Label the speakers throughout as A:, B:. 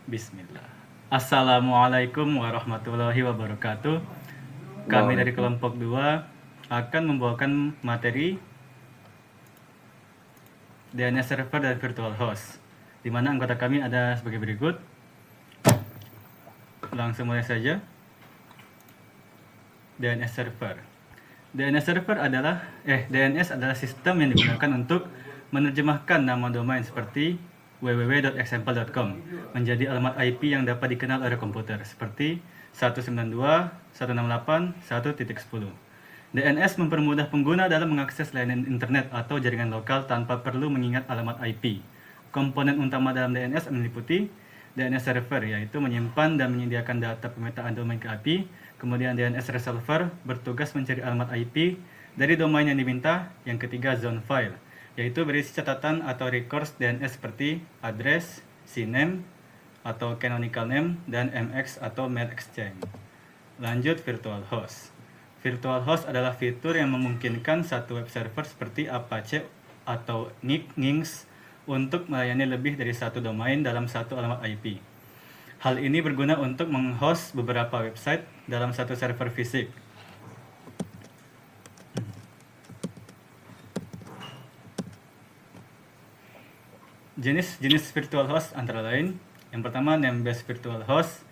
A: Bismillah. Assalamualaikum warahmatullahi wabarakatuh. Kami dari kelompok 2 akan membawakan materi DNS server dan virtual host, di mana anggota kami ada sebagai berikut. Langsung mulai saja. DNS server. DNS adalah sistem yang digunakan untuk menerjemahkan nama domain seperti www.example.com menjadi alamat IP yang dapat dikenal oleh komputer seperti 192.168.1.10. DNS mempermudah pengguna dalam mengakses layanan internet atau jaringan lokal tanpa perlu mengingat alamat IP. Komponen utama dalam DNS meliputi DNS server, yaitu menyimpan dan menyediakan data pemetaan domain ke API. Kemudian DNS resolver bertugas mencari alamat IP dari domain yang diminta. Yang ketiga, zone file, yaitu berisi catatan atau records DNS seperti address, CNAME atau canonical name, dan MX atau mail exchange. Lanjut, virtual host. Virtual host adalah fitur yang memungkinkan satu web server seperti Apache atau Nginx untuk melayani lebih dari satu domain dalam satu alamat IP. Hal ini berguna untuk menghost beberapa website dalam satu server fisik. Jenis-jenis virtual host antara lain, yang pertama name-based virtual host,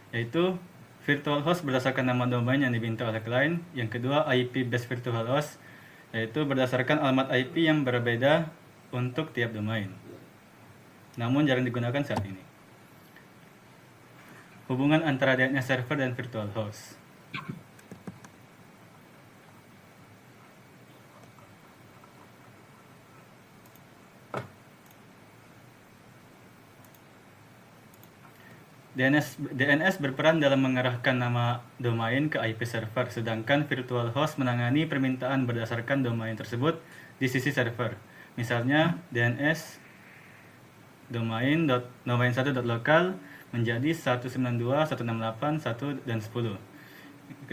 A: yaitu virtual host berdasarkan nama domain yang diminta oleh klien. Yang kedua, IP-based virtual host, yaitu berdasarkan alamat IP yang berbeda untuk tiap domain, namun jarang digunakan saat ini. Hubungan antara DNS server dan virtual host. DNS berperan dalam mengarahkan nama domain ke IP server, sedangkan virtual host menangani permintaan berdasarkan domain tersebut di sisi server. Misalnya, DNS domain 1.local menjadi 192.168.1 dan 10.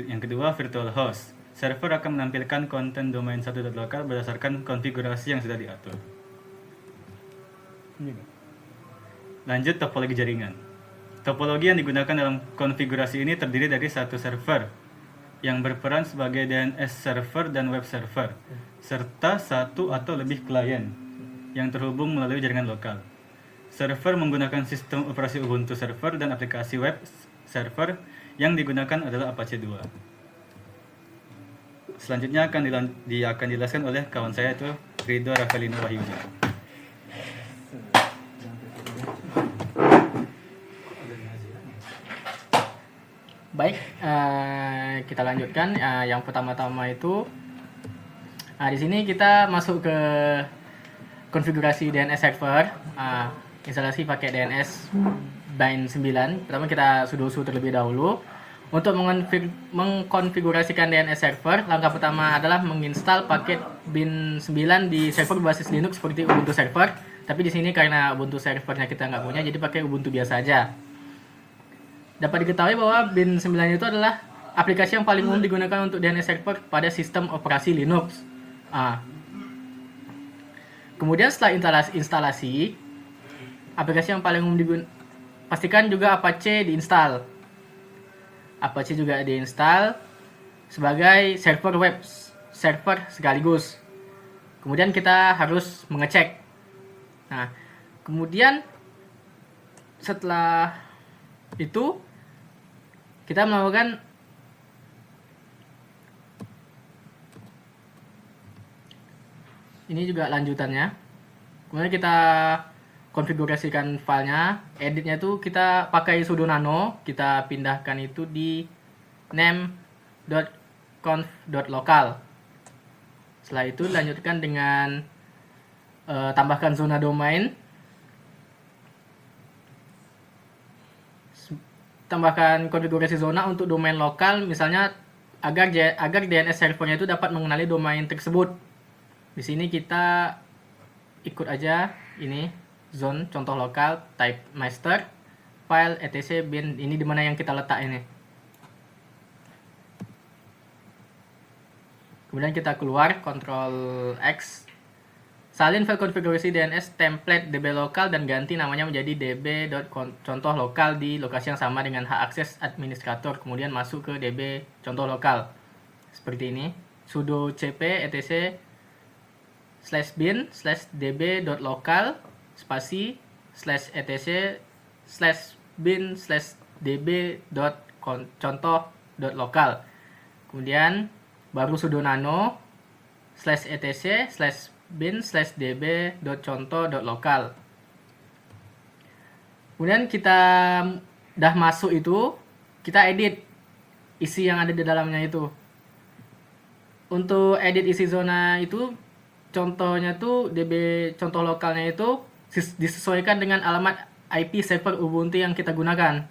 A: Yang kedua, virtual host. Server akan menampilkan konten domain 1.local berdasarkan konfigurasi yang sudah diatur. Lanjut, topologi jaringan. Topologi yang digunakan dalam konfigurasi ini terdiri dari satu server yang berperan sebagai DNS server dan web server, serta satu atau lebih klien yang terhubung melalui jaringan lokal. Server menggunakan sistem operasi Ubuntu server dan aplikasi web server yang digunakan adalah Apache 2. Selanjutnya akan dijelaskan oleh kawan saya, itu Ridho Rafelino Wahyudi.
B: Baik, kita lanjutkan. Yang pertama-tama itu, di sini kita masuk ke konfigurasi DNS server. Instalasi pakai DNS Bind 9. Pertama kita sudo terlebih dahulu. Untuk mengkonfigurasikan DNS server, langkah pertama adalah menginstal paket Bind 9 di server berbasis Linux seperti Ubuntu server. Tapi di sini karena Ubuntu servernya kita nggak punya, jadi pakai Ubuntu biasa aja. Dapat diketahui bahwa Bind 9 itu adalah aplikasi yang paling umum digunakan untuk DNS server pada sistem operasi Linux. Kemudian setelah instalasi, aplikasi yang paling umum pastikan juga Apache diinstal. Apache juga diinstal sebagai server web server sekaligus. Kemudian kita harus mengecek. Nah, kemudian setelah itu kita melakukan ini juga lanjutannya. Kemudian kita konfigurasikan filenya, editnya itu kita pakai sudo nano, kita pindahkan itu di name.conf.local. Setelah itu lanjutkan dengan tambahkan zona domain, tambahkan konfigurasi zona untuk domain lokal, misalnya agar DNS servernya itu dapat mengenali domain tersebut. Di sini kita ikut aja ini zone contoh lokal, type master, file etc bin, ini dimana yang kita letak ini. Kemudian kita keluar, Ctrl X, salin file konfigurasi DNS template db lokal dan ganti namanya menjadi db.contoh lokal di lokasi yang sama dengan hak akses administrator. Kemudian masuk ke db contoh lokal. Seperti ini. Sudo cp etc /bin/db.local spasi /etc/bin/db.contoh.local. Kemudian baru sudo nano /etc/bin/db.contoh.local. Kemudian kita udah masuk itu, kita edit isi yang ada di dalamnya itu. Untuk edit isi zona itu, contohnya tuh db contoh lokalnya itu disesuaikan dengan alamat IP server Ubuntu yang kita gunakan.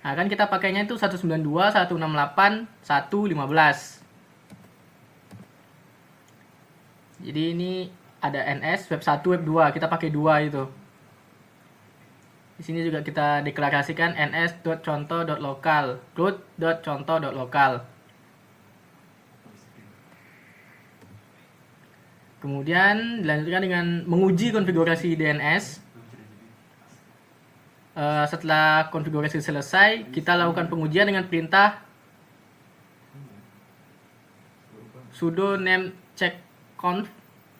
B: Nah, kan kita pakainya itu 192.168.1.15. Jadi ini ada NS web 1 web 2, kita pakai 2 itu. Di sini juga kita deklarasikan ns.contoh.local, root.contoh.local. Kemudian dilanjutkan dengan menguji konfigurasi DNS. Setelah konfigurasi selesai, kita lakukan pengujian dengan perintah sudo name checkconf.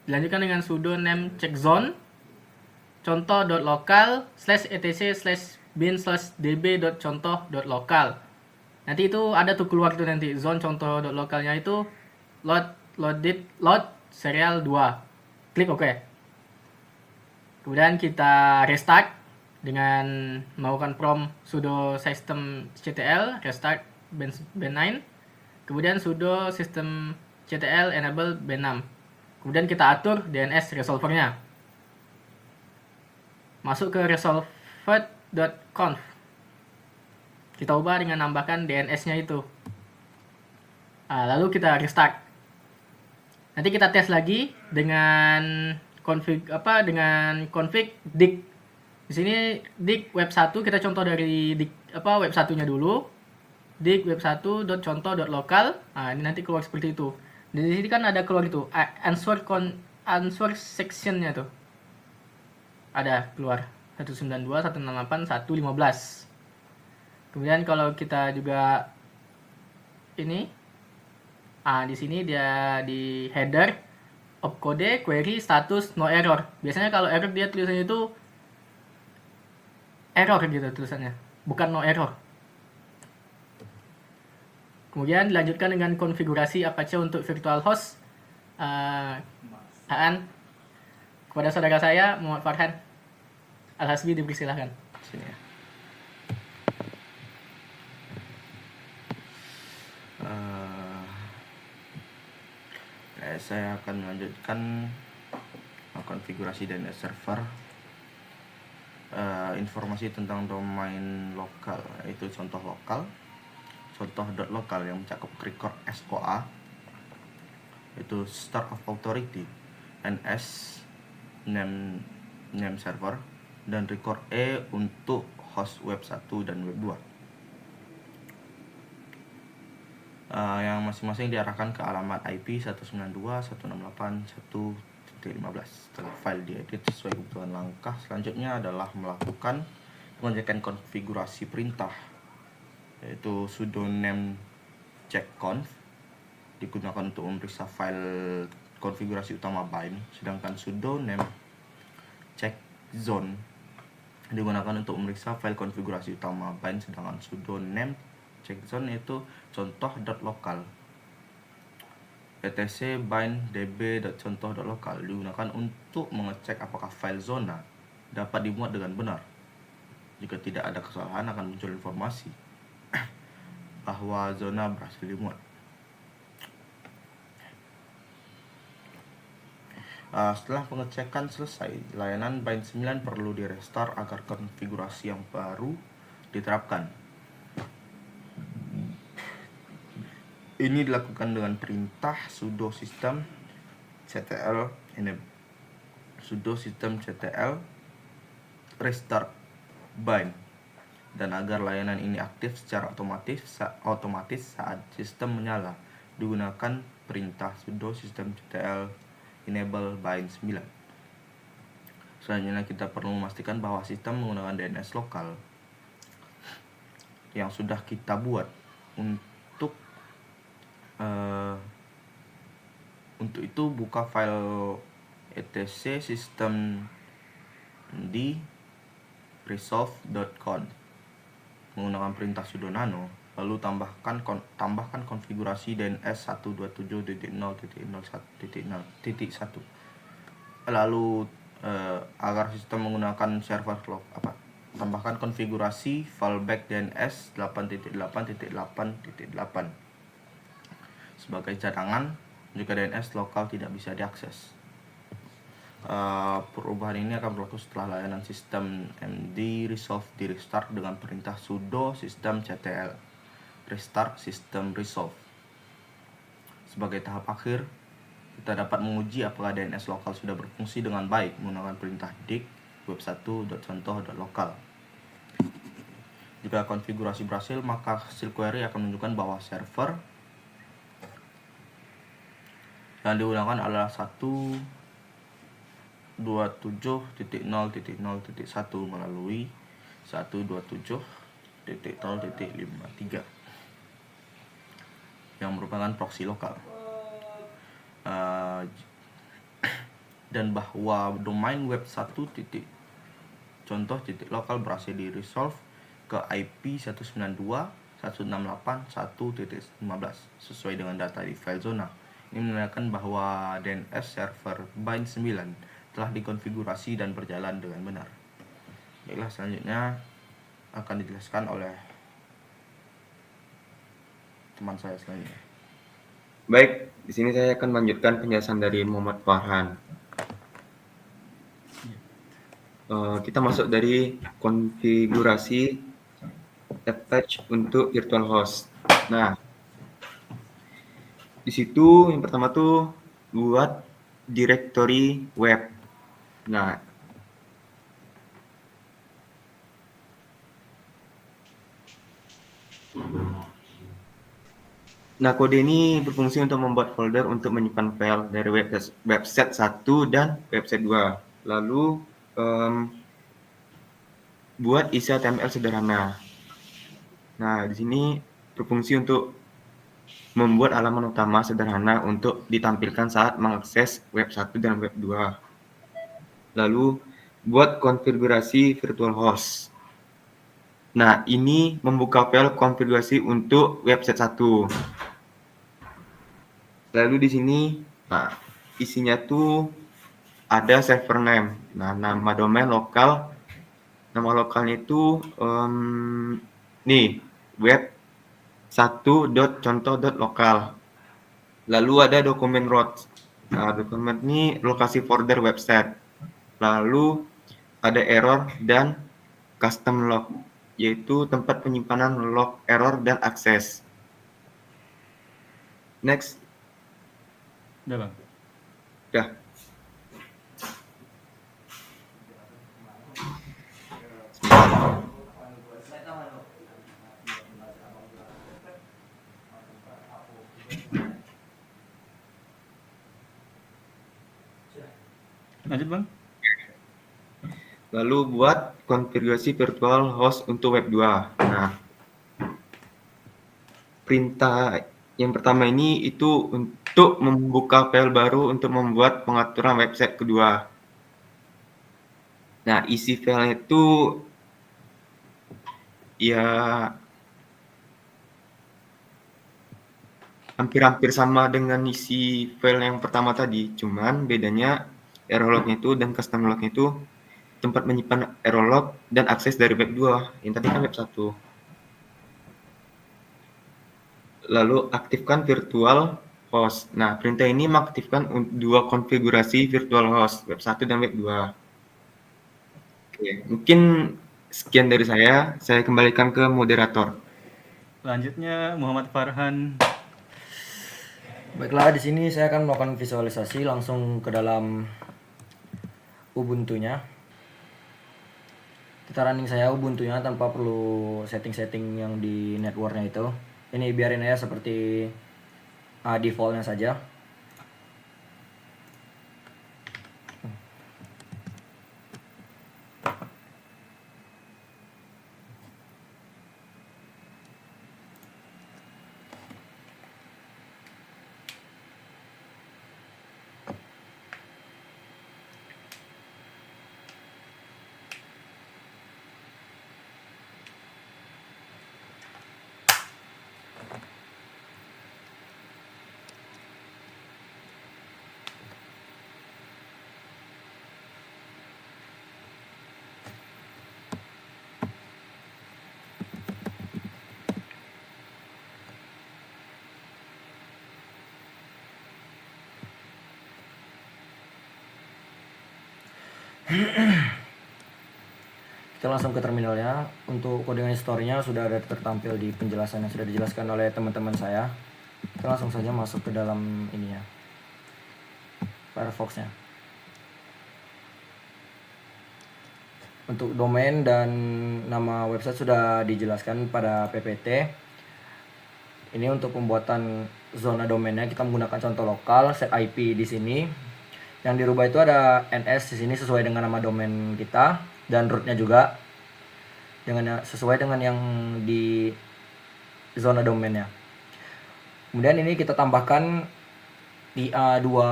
B: Dilanjutkan dengan sudo name checkzone contoh.local /etc/bin/db.contoh.local. Nanti itu ada tuh keluar tuh nanti zone contoh.localnya itu load serial 2. Klik OK. Kemudian kita restart dengan melakukan prompt sudo systemctl restart bin9. Kemudian sudo systemctl enable bin6. Kemudian kita atur DNS resolvernya. Masuk ke resolved.conf. Kita ubah dengan nambahkan DNS-nya itu. Lalu kita restart. Nanti kita tes lagi dengan config dig. Di sini dig web 1 kita contoh dari dig web 1-nya dulu. Dig web 1.contoh.local. Ini nanti keluar seperti itu. Di sini kan ada keluar itu answer section-nya tuh. Ada keluar 192.168.1.15. Kemudian kalau kita juga ini di sini dia di header opcode query status no error. Biasanya kalau error dia tulisannya itu error gitu tulisannya, bukan no error. Kemudian dilanjutkan dengan konfigurasi Apache untuk virtual host. Kepada saudara saya Muhammad Farhan Al-Hasbi dipersilahkan.
C: Sini ya. Saya akan melanjutkan konfigurasi DNS server. Informasi tentang domain lokal, yaitu contoh lokal, contoh.local yang mencakup record SOA, yaitu start of authority, NS name server, dan record E untuk host web 1 dan web 2. Yang masing-masing diarahkan ke alamat IP 192.168.1.15. Setelah file diedit sesuai kebutuhan, langkah selanjutnya adalah melakukan pengecekan konfigurasi perintah, yaitu sudo name checkconf digunakan untuk memeriksa file konfigurasi utama bind, sedangkan sudo name checkzone digunakan untuk memeriksa file konfigurasi utama bind, sedangkan sudo name checkzone itu contoh.local. etc bind db.contoh.local digunakan untuk mengecek apakah file zona dapat dimuat dengan benar. Jika tidak ada kesalahan, akan muncul informasi bahwa zona berhasil dimuat. Setelah pengecekan selesai, layanan bind9 perlu direstart agar konfigurasi yang baru diterapkan. Ini dilakukan dengan perintah sudo systemctl restart bind dan agar layanan ini aktif secara otomatis saat sistem menyala, digunakan perintah sudo systemctl enable bind 9. Selanjutnya kita perlu memastikan bahwa sistem menggunakan DNS lokal yang sudah kita buat. Untuk itu buka file etc system di resolve.conf menggunakan perintah sudo nano, lalu tambahkan konfigurasi DNS 127.0.0.1. Lalu agar sistem menggunakan server tambahkan konfigurasi fallback DNS 8.8.8.8 sebagai cadangan jika DNS lokal tidak bisa diakses. Perubahan ini akan berlaku setelah layanan sistem MD resolve di restart dengan perintah sudo systemctl restart system resolve. Sebagai tahap akhir, kita dapat menguji apakah DNS lokal sudah berfungsi dengan baik menggunakan perintah dig web1.contoh.local. Jika konfigurasi berhasil, maka hasil query akan menunjukkan bahwa server yang digunakan adalah 127.0.0.1 melalui 127.0.53 yang merupakan proxy lokal, dan bahwa domain web 1.contoh.lokal berhasil di resolve ke IP 192.168.1.15 sesuai dengan data di file zona. Ini menandakan bahwa DNS server bind 9 telah dikonfigurasi dan berjalan dengan benar. Baiklah, selanjutnya akan dijelaskan oleh teman saya selanjutnya.
D: Baik, di sini saya akan melanjutkan penjelasan dari Muhammad Farhan. Kita masuk dari konfigurasi attach untuk virtual host. Nah, di situ yang pertama tuh buat directory web. Nah, kode ini berfungsi untuk membuat folder untuk menyimpan file dari website 1 dan website 2. Lalu buat isi HTML sederhana. Nah, di sini berfungsi untuk membuat halaman utama sederhana untuk ditampilkan saat mengakses web 1 dan web 2. Lalu buat konfigurasi virtual host. Nah, ini membuka file konfigurasi untuk website 1. Lalu di sini isinya tuh ada server name. Nah, nama domain lokal. Nama lokalnya itu web 1.contoh.local. Lalu ada dokumen root. Nah, dokumen ini lokasi folder website. Lalu ada error dan custom log, yaitu tempat penyimpanan log error dan akses. Next.
A: Udah, Bang.
D: Udah.
A: Lanjut, Bang.
D: Lalu buat konfigurasi virtual host untuk web 2. Nah, perintah yang pertama ini itu untuk membuka file baru untuk membuat pengaturan website kedua. Nah, isi file itu ya hampir-hampir sama dengan isi file yang pertama tadi, cuman bedanya error lognya itu dan custom lognya itu tempat menyimpan error log dan akses dari web 2. Yang tadi kan web 1. Lalu aktifkan virtual host. Nah, perintah ini mengaktifkan dua konfigurasi virtual host, web 1 dan web 2. Oke, mungkin sekian dari saya kembalikan ke moderator.
A: Selanjutnya Muhammad Farhan.
E: Baiklah, di sini saya akan melakukan visualisasi langsung ke dalam Ubuntu-nya. Kita running saya Ubuntu-nya tanpa perlu setting-setting yang di networknya itu. Ini biarin aja seperti defaultnya saja. Kita langsung ke terminalnya. Untuk codingan historinya sudah ada tertampil di penjelasan yang sudah dijelaskan oleh teman-teman saya. Kita langsung saja masuk ke dalam ini ya, Firefox-nya. Untuk domain dan nama website sudah dijelaskan pada PPT. Ini untuk pembuatan zona domainnya kita menggunakan contoh lokal, set IP di sini. Yang dirubah itu ada NS di sini sesuai dengan nama domain kita, dan rootnya juga sesuai dengan yang di zona domainnya. Kemudian ini kita tambahkan di dua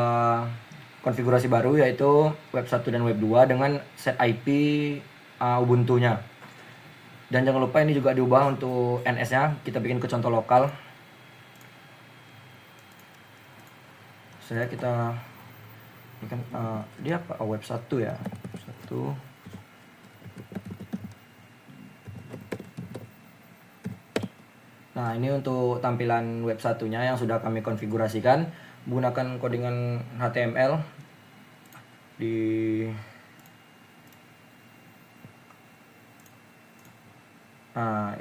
E: konfigurasi baru, yaitu web 1 dan web 2 dengan set IP Ubuntu-nya. Dan jangan lupa ini juga diubah untuk NS-nya, kita bikin ke contoh lokal. Kita ini kan dia apa? Web 1 ya. Web 1. Nah, ini untuk tampilan web 1-nya yang sudah kami konfigurasikan menggunakan codingan HTML di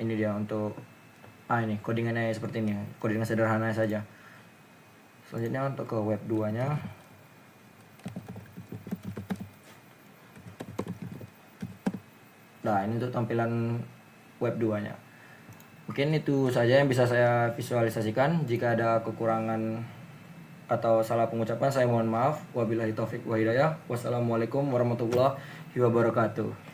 E: ini dia untuk ini codingannya seperti ini, codingan sederhana saja. Selanjutnya untuk ke web 2-nya. Nah, ini untuk tampilan web 2-nya. Mungkin itu saja yang bisa saya visualisasikan. Jika ada kekurangan atau salah pengucapan, saya mohon maaf. Wabillahi taufik wa hidayah. Wassalamualaikum warahmatullahi wabarakatuh.